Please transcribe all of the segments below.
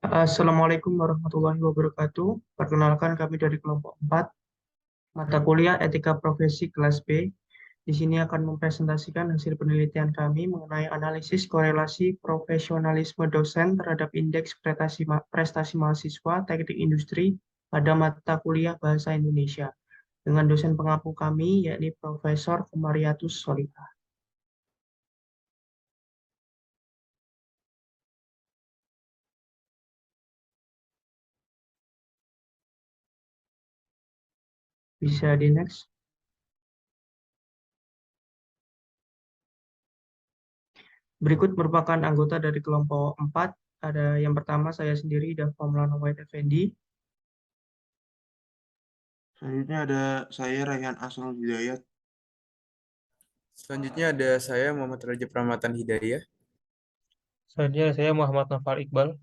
Assalamualaikum warahmatullahi wabarakatuh. Perkenalkan kami dari kelompok 4 mata kuliah Etika Profesi kelas B. Di sini akan mempresentasikan hasil penelitian kami mengenai analisis korelasi profesionalisme dosen terhadap indeks prestasi mahasiswa teknik industri pada mata kuliah Bahasa Indonesia dengan dosen pengampu kami yakni Profesor Komariatus Solihah. Bisa di next. Berikut merupakan anggota dari kelompok 4. Ada yang pertama saya sendiri, Dava Maulana Wahid Effendi. Selanjutnya ada saya Rayhan Asrul Hidayat. Selanjutnya ada saya Muhammad Raja Pramatan Hidayah. Selanjutnya saya Muhammad Nafar Iqbal.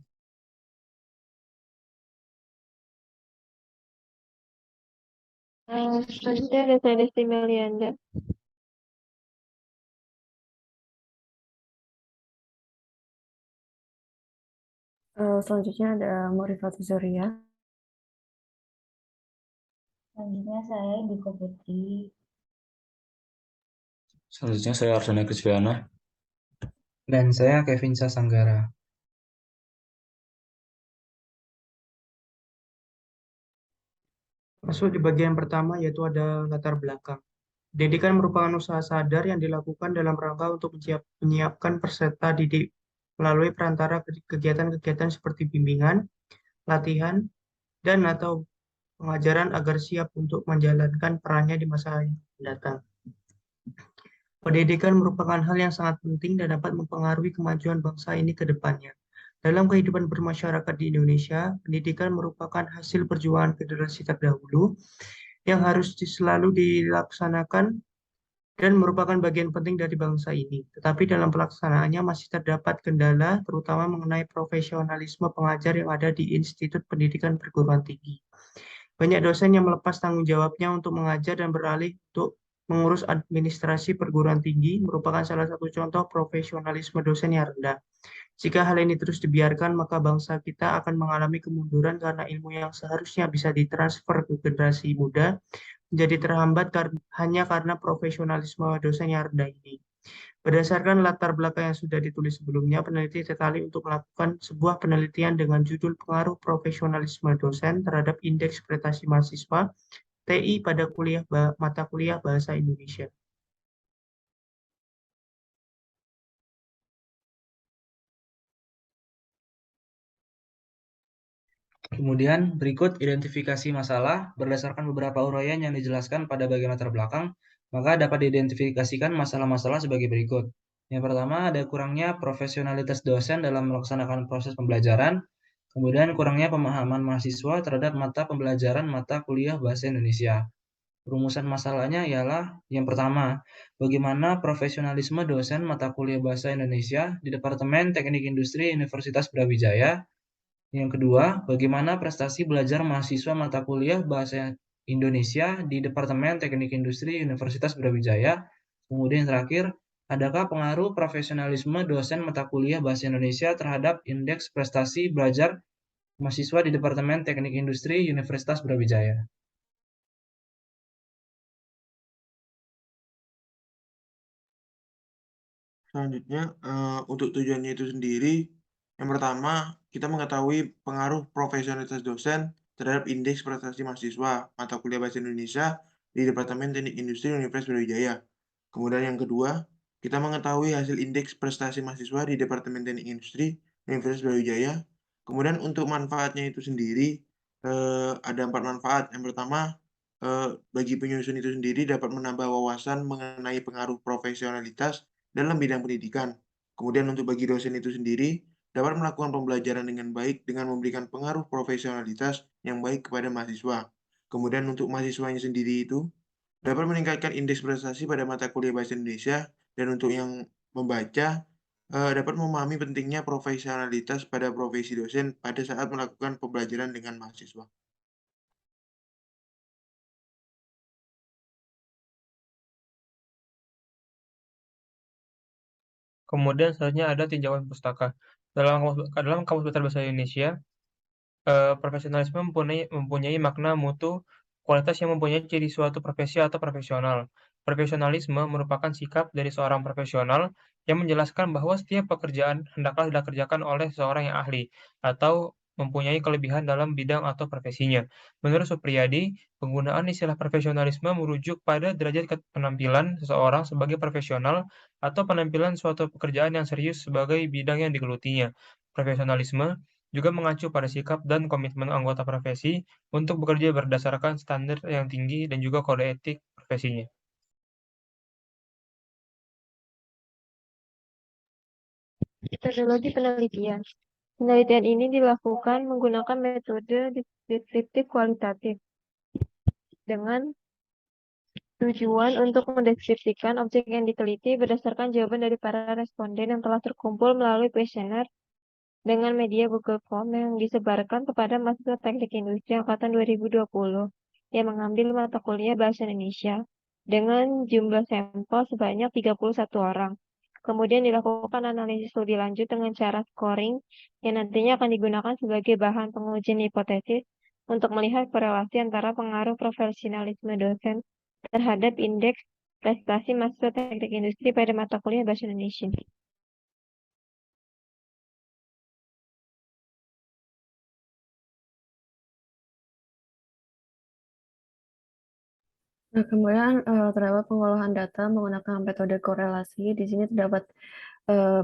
Selanjutnya ada saya Desti Melianda. Selanjutnya ada Murifat Zoria. Selanjutnya saya Diko Putri. Selanjutnya saya Ardana Krisviana. Dan saya Kevin Sasanggara. Masuk di bagian pertama yaitu ada latar belakang. Pendidikan merupakan usaha sadar yang dilakukan dalam rangka untuk menyiapkan peserta didik melalui perantara kegiatan-kegiatan seperti bimbingan, latihan, dan atau pengajaran agar siap untuk menjalankan perannya di masa yang mendatang. Pendidikan merupakan hal yang sangat penting dan dapat mempengaruhi kemajuan bangsa ini ke depannya. Dalam kehidupan bermasyarakat di Indonesia, pendidikan merupakan hasil perjuangan generasi terdahulu yang harus selalu dilaksanakan dan merupakan bagian penting dari bangsa ini. Tetapi dalam pelaksanaannya masih terdapat kendala, terutama mengenai profesionalisme pengajar yang ada di Institut Pendidikan Perguruan Tinggi. Banyak dosen yang melepas tanggung jawabnya untuk mengajar dan beralih untuk mengurus administrasi perguruan tinggi merupakan salah satu contoh profesionalisme dosen yang rendah. Jika hal ini terus dibiarkan, maka bangsa kita akan mengalami kemunduran karena ilmu yang seharusnya bisa ditransfer ke generasi muda menjadi terhambat hanya karena profesionalisme dosen yang rendah ini. Berdasarkan latar belakang yang sudah ditulis sebelumnya, peneliti tertarik untuk melakukan sebuah penelitian dengan judul Pengaruh Profesionalisme Dosen terhadap Indeks Prestasi Mahasiswa TI pada mata kuliah Bahasa Indonesia. Kemudian berikut identifikasi masalah berdasarkan beberapa uraian yang dijelaskan pada bagian latar belakang, maka dapat diidentifikasikan masalah-masalah sebagai berikut. Yang pertama ada kurangnya profesionalitas dosen dalam melaksanakan proses pembelajaran, kemudian kurangnya pemahaman mahasiswa terhadap mata pembelajaran mata kuliah Bahasa Indonesia. Rumusan masalahnya ialah yang pertama, bagaimana profesionalisme dosen mata kuliah Bahasa Indonesia di Departemen Teknik Industri Universitas Brawijaya. Yang kedua, bagaimana prestasi belajar mahasiswa mata kuliah Bahasa Indonesia di Departemen Teknik Industri Universitas Brawijaya. Kemudian yang terakhir, adakah pengaruh profesionalisme dosen mata kuliah Bahasa Indonesia terhadap indeks prestasi belajar mahasiswa di Departemen Teknik Industri Universitas Brawijaya? Selanjutnya, untuk tujuannya itu sendiri, yang pertama, kita mengetahui pengaruh profesionalitas dosen terhadap indeks prestasi mahasiswa mata kuliah Bahasa Indonesia di Departemen Teknik Industri Universitas Brawijaya. Kemudian yang kedua, kita mengetahui hasil indeks prestasi mahasiswa di Departemen Teknik Industri Universitas Brawijaya. Kemudian untuk manfaatnya itu sendiri, ada 4 manfaat. Yang pertama, bagi penyusun itu sendiri dapat menambah wawasan mengenai pengaruh profesionalitas dalam bidang pendidikan. Kemudian untuk bagi dosen itu sendiri, dapat melakukan pembelajaran dengan baik dengan memberikan pengaruh profesionalitas yang baik kepada mahasiswa. Kemudian untuk mahasiswanya sendiri itu, dapat meningkatkan indeks prestasi pada mata kuliah Bahasa Indonesia, dan untuk yang membaca, dapat memahami pentingnya profesionalitas pada profesi dosen pada saat melakukan pembelajaran dengan mahasiswa. Kemudian selanjutnya ada tinjauan pustaka. Dalam Kamus Besar Bahasa Indonesia, profesionalisme mempunyai makna mutu kualitas yang mempunyai ciri suatu profesi atau profesional. Profesionalisme merupakan sikap dari seorang profesional yang menjelaskan bahwa setiap pekerjaan hendaklah dikerjakan oleh seseorang yang ahli atau mempunyai kelebihan dalam bidang atau profesinya. Menurut Supriyadi, penggunaan istilah profesionalisme merujuk pada derajat penampilan seseorang sebagai profesional atau penampilan suatu pekerjaan yang serius sebagai bidang yang digelutinya. Profesionalisme juga mengacu pada sikap dan komitmen anggota profesi untuk bekerja berdasarkan standar yang tinggi dan juga kode etik profesinya. Metodologi penelitian. Penelitian ini dilakukan menggunakan metode deskriptif kualitatif dengan tujuan untuk mendeskripsikan objek yang diteliti berdasarkan jawaban dari para responden yang telah terkumpul melalui kuesioner dengan media Google Form yang disebarkan kepada mahasiswa Teknik Industri angkatan 2020 yang mengambil mata kuliah Bahasa Indonesia dengan jumlah sampel sebanyak 31 orang. Kemudian dilakukan analisis lebih lanjut dengan cara scoring yang nantinya akan digunakan sebagai bahan pengujian hipotesis untuk melihat korelasi antara pengaruh profesionalisme dosen terhadap indeks prestasi mahasiswa Teknik Industri pada mata kuliah Bahasa Indonesia. Nah, kemudian terdapat pengolahan data menggunakan metode korelasi. Di sini terdapat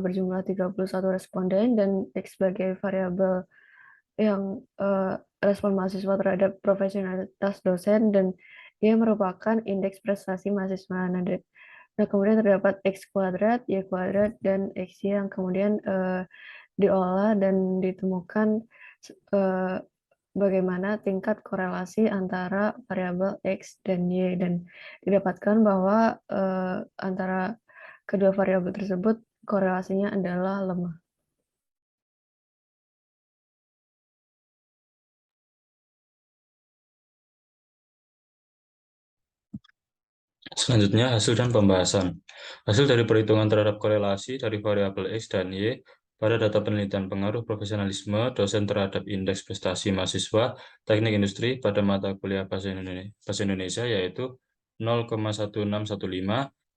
berjumlah 31 responden dan X sebagai variabel yang respon mahasiswa terhadap profesionalitas dosen dan dia merupakan indeks prestasi mahasiswa. Nah, kemudian terdapat X kuadrat, Y kuadrat, dan XY yang kemudian diolah dan ditemukan bagaimana tingkat korelasi antara variabel X dan Y, dan didapatkan bahwa antara kedua variabel tersebut korelasinya adalah lemah. Selanjutnya, hasil dan pembahasan. Hasil dari perhitungan terhadap korelasi dari variabel X dan Y pada data penelitian pengaruh profesionalisme dosen terhadap indeks prestasi mahasiswa teknik industri pada mata kuliah Bahasa Indonesia yaitu 0,1615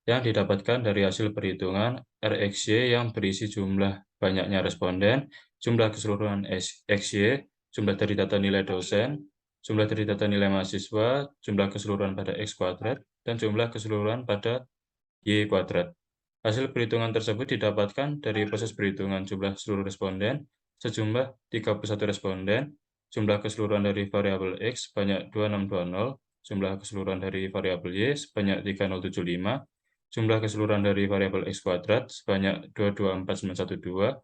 yang didapatkan dari hasil perhitungan RxY yang berisi jumlah banyaknya responden, jumlah keseluruhan XY, jumlah dari data nilai dosen, jumlah dari data nilai mahasiswa, jumlah keseluruhan pada X kuadrat, dan jumlah keseluruhan pada Y kuadrat. Hasil perhitungan tersebut didapatkan dari proses perhitungan jumlah seluruh responden sejumlah 31 responden, jumlah keseluruhan dari variabel X sebanyak 2620, jumlah keseluruhan dari variabel Y sebanyak 3075, jumlah keseluruhan dari variabel X kuadrat sebanyak 224912,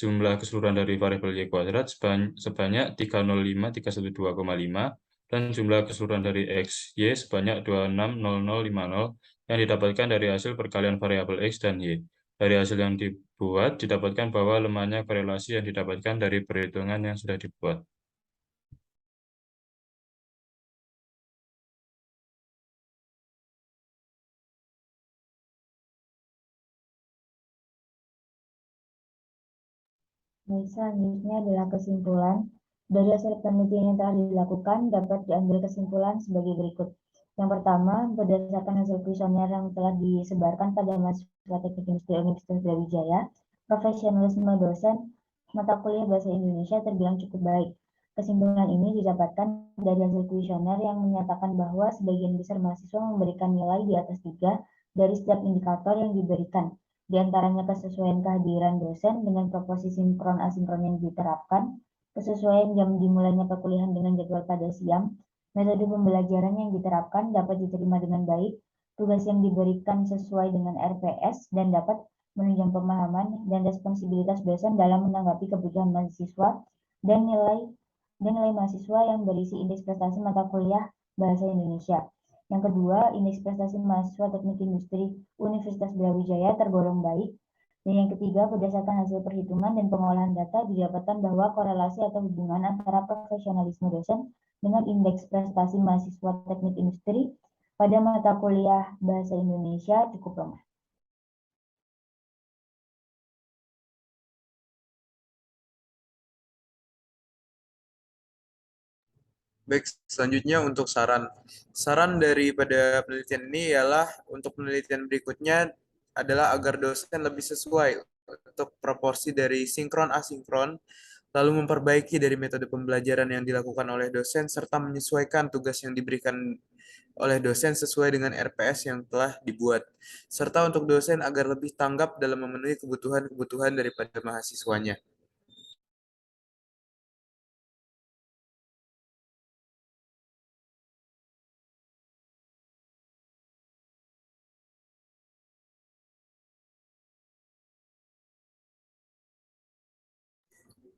jumlah keseluruhan dari variabel Y kuadrat sebanyak 305312,5, dan jumlah keseluruhan dari X, Y sebanyak 260050 yang didapatkan dari hasil perkalian variabel X dan Y. Dari hasil yang dibuat, didapatkan bahwa lemahnya korelasi yang didapatkan dari perhitungan yang sudah dibuat. Baik, selanjutnya adalah kesimpulan. Dari hasil penelitian yang telah dilakukan, dapat diambil kesimpulan sebagai berikut. Yang pertama, berdasarkan hasil kuesioner yang telah disebarkan pada mahasiswa Teknik Industri Universitas Brawijaya, profesionalisme dosen mata kuliah Bahasa Indonesia terbilang cukup baik. Kesimpulan ini didapatkan dari hasil kuesioner yang menyatakan bahwa sebagian besar mahasiswa memberikan nilai di atas 3 dari setiap indikator yang diberikan. Di antaranya kesesuaian kehadiran dosen dengan proporsi sinkron asinkron yang diterapkan, kesesuaian jam dimulainya perkuliahan dengan jadwal pada siang, metode pembelajaran yang diterapkan dapat diterima dengan baik, tugas yang diberikan sesuai dengan RPS dan dapat menunjang pemahaman dan responsibilitas dosen dalam menanggapi kebutuhan mahasiswa, dan nilai mahasiswa yang berisi indeks prestasi mata kuliah Bahasa Indonesia. Yang kedua, indeks prestasi mahasiswa Teknik Industri Universitas Brawijaya tergolong baik. Dan yang ketiga, berdasarkan hasil perhitungan dan pengolahan data, didapatkan bahwa korelasi atau hubungan antara profesionalisme dosen dengan indeks prestasi mahasiswa Teknik Industri pada mata kuliah Bahasa Indonesia cukup lemah. Baik, selanjutnya untuk saran. Saran daripada penelitian ini ialah untuk penelitian berikutnya adalah agar dosen lebih sesuai untuk proporsi dari sinkron asinkron, lalu memperbaiki dari metode pembelajaran yang dilakukan oleh dosen, serta menyesuaikan tugas yang diberikan oleh dosen sesuai dengan RPS yang telah dibuat, serta untuk dosen agar lebih tanggap dalam memenuhi kebutuhan-kebutuhan daripada mahasiswanya.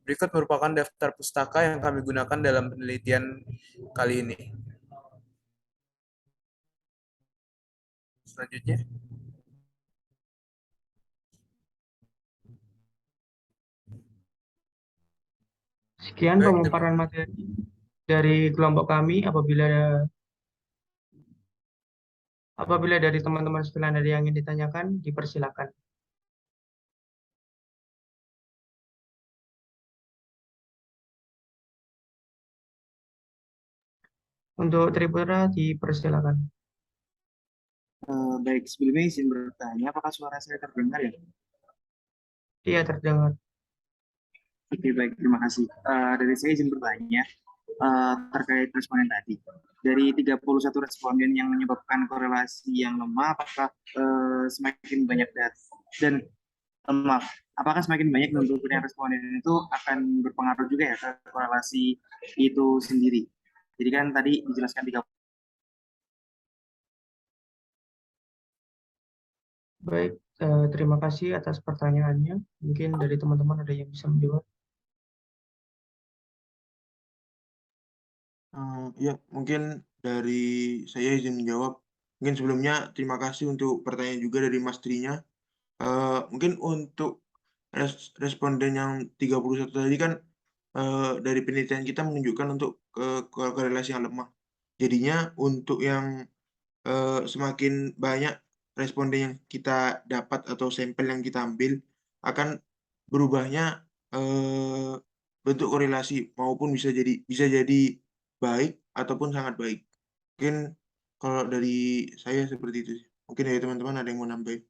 Berikut merupakan daftar pustaka yang kami gunakan dalam penelitian kali ini. Selanjutnya, Sekian baik, pemaparan materi dari kelompok kami. Apabila dari teman-teman sekalian ada yang ingin ditanyakan, dipersilakan. Untuk Tripura, dipersilakan. Baik, sebelumnya izin bertanya, apakah suara saya terdengar ya? Iya, terdengar. Oke, baik, terima kasih. Dari saya izin bertanya terkait responden tadi. Dari 31 responden yang menyebabkan korelasi yang lemah, apakah semakin banyak dan lemah? Apakah semakin banyak menentukan responden itu akan berpengaruh juga ya ke korelasi itu sendiri? Jadi kan tadi dijelaskan 30. Baik, terima kasih atas pertanyaannya. Mungkin dari teman-teman ada yang bisa menjawab. Ya, mungkin dari saya izin menjawab. Mungkin sebelumnya terima kasih untuk pertanyaan juga dari Mas Trinya. Mungkin untuk responden yang 31 tadi kan dari penelitian kita menunjukkan untuk korelasi yang lemah. Jadinya untuk yang semakin banyak responden yang kita dapat atau sampel yang kita ambil akan berubahnya bentuk korelasi maupun bisa jadi baik ataupun sangat baik. Mungkin kalau dari saya seperti itu sih. Mungkin dari teman-teman ada yang mau nambahin.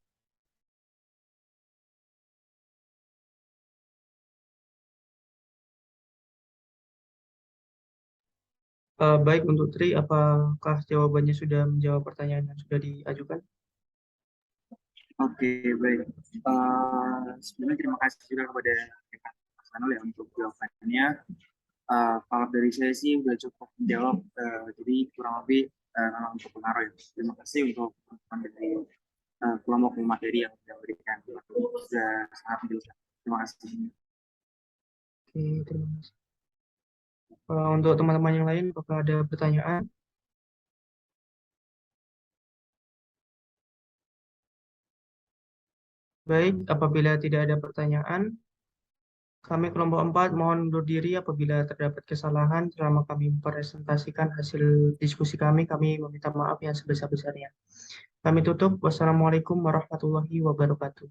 Baik, untuk Tri, apakah jawabannya sudah menjawab pertanyaan yang sudah diajukan? Oke, baik. Sebelumnya terima kasih juga kepada rekan Mas Anul ya untuk jawabannya. Kalau dari saya sih udah cukup menjawab, jadi kurang lebih memang untuk pengaruh ya. Terima kasih untuk teman-teman dari kelompok materi yang sudah berikan. Sudah sangat menjelaskan. Terima kasih. Oke, terima kasih. Untuk teman-teman yang lain, apakah ada pertanyaan? Baik, apabila tidak ada pertanyaan, kami kelompok 4 mohon undur diri apabila terdapat kesalahan selama kami mempresentasikan hasil diskusi kami meminta maaf yang sebesar-besarnya. Kami tutup. Wassalamualaikum warahmatullahi wabarakatuh.